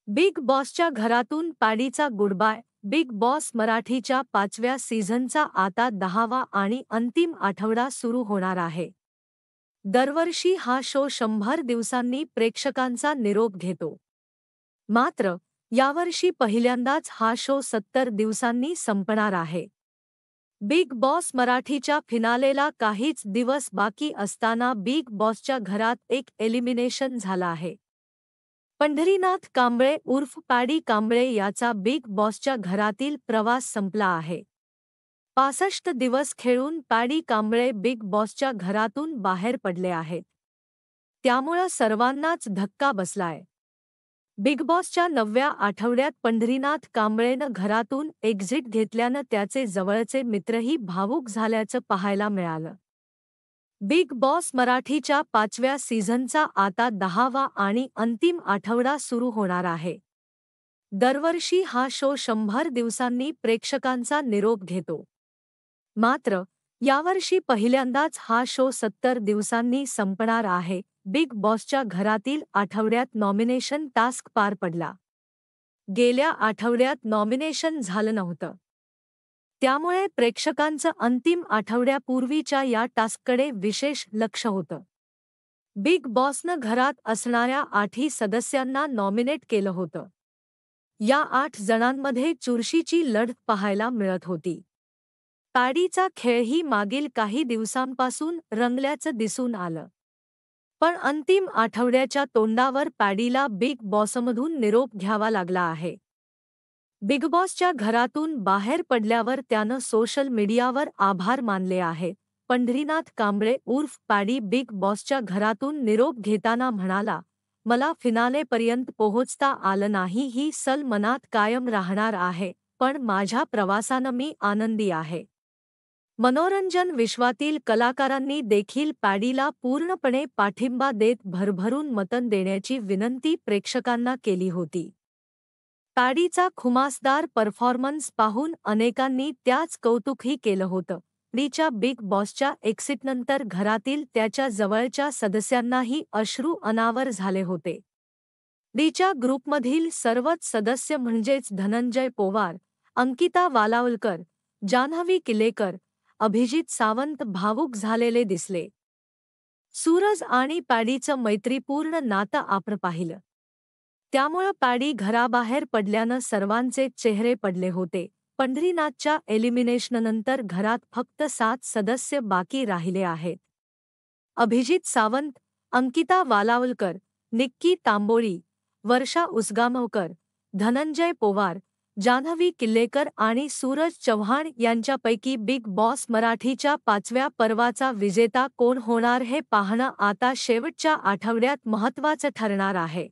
Big बॉसच्या घरातून पॅडीचा goodbye. Big boss मराठीच्या 5व्या सीझनचा आता 10वा आणि अंतिम आठवडा सुरू होणार आहे. दरवर्षी हा शो 100 दिवसांनी प्रेक्षकांचा निरोप घेतो. मात्र यावर्षी पहिल्यांदाच हा शो 70 दिवसांनी संपणार आहे. बिग बॉस मराठीच्या फिनालेला काहीच दिवस बाकी असताना बिग बॉसच्या घरात एक एलिमिनेशन झाला आहे. पंढरीनाथ कांबळे उर्फ पॅडी कांबळे याचा बिग बॉसच्या घरातील प्रवास संपला आहे. 65 दिवस खेळून पॅडी कांबळे बिग बॉसच्या घरातून बाहेर पडले आहेत. त्यामुळं सर्वांनाच धक्का बसलाय. बिग बॉसच्या 9व्या आठवड्यात पंढरीनाथ कांबळेनं घरातून एक्झिट घेतल्यानं त्याचे जवळचे मित्रही भावूक झाल्याचं पाहायला मिळालं. बिग बॉस मराठीच्या 5व्या सीझनचा आता 10वा आणि अंतिम आठवडा सुरू होणार आहे. दरवर्षी हा शो 100 दिवसांनी प्रेक्षकांचा निरोप घेतो. मात्र यावर्षी पहिल्यांदाच हा शो 70 दिवसांनी संपणार आहे. बिग बॉसच्या घरातील आठवड्यात नॉमिनेशन टास्क पार पडला. गेल्या आठवड्यात नॉमिनेशन झालं नव्हतं. त्यामुळे प्रेक्षकांचं अंतिम आठवड्यापूर्वीच्या या टास्ककडे विशेष लक्ष होतं. बिग बॉसनं घरात असणाऱ्या 8ही सदस्यांना नॉमिनेट केलं होतं. या 8 जणांमध्ये चुरशीची लढत पाहायला मिळत होती. पॅडीचा खेळही मागील काही दिवसांपासून रंगल्याचं दिसून आलं. पण अंतिम आठवड्याच्या तोंडावर पॅडीला बिग बॉसमधून निरोप घ्यावा लागला आहे. बिग बॉसच्या घरातून बाहेर पडल्यावर त्यानं सोशल मीडियावर आभार मानले आहेत. पंढरीनाथ कांबळे उर्फ पॅडी बिग बॉसच्या घरातून निरोप घेताना म्हणाला, मला फिनालेपर्यंत पोहोचता आलं नाही ही सल मनात कायम राहणार आहे, पण माझ्या प्रवासानं मी आनंदी आहे. मनोरंजन विश्वातील कलाकारांनी देखील पॅडीला पूर्णपणे पाठिंबा देत भरभरून मतं देण्याची विनंती प्रेक्षकांना केली होती. पॅडीचा खुमासदार परफॉर्मन्स पाहून अनेकांनी त्याच कौतुकही केलं होतं. पॅडीच्या बिग बॉसच्या एक्सिटनंतर घरातील त्याच्या जवळच्या सदस्यांनाही अश्रू अनावर झाले होते. पॅडीच्या ग्रुपमधील सर्वच सदस्य म्हणजेच धनंजय पोवार, अंकिता वालावलकर, जान्हवी किल्लेकर, अभिजित सावंत भावूक झालेले दिसले. सूरज आणि पॅडीचं मैत्रीपूर्ण नातं आपण पाहिलं. त्यामुळं पॅडी घराबाहेर पडल्यानं सर्वांचे चेहरे पडले होते. पंढरीनाथच्या एलिमिनेशननंतर घरात फक्त 7 सदस्य बाकी राहिले आहेत. अभिजित सावंत, अंकिता वालावलकर, निक्की तांबोळी, वर्षा उसगामवकर, धनंजय पोवार, जान्हवी किल्लेकर आणि सूरज चव्हाण यांच्यापैकी बिग बॉस मराठीच्या 5व्या पर्वाचा विजेता कोण होणार हे पाहणं आता शेवटच्या आठवड्यात महत्त्वाचं ठरणार आहे.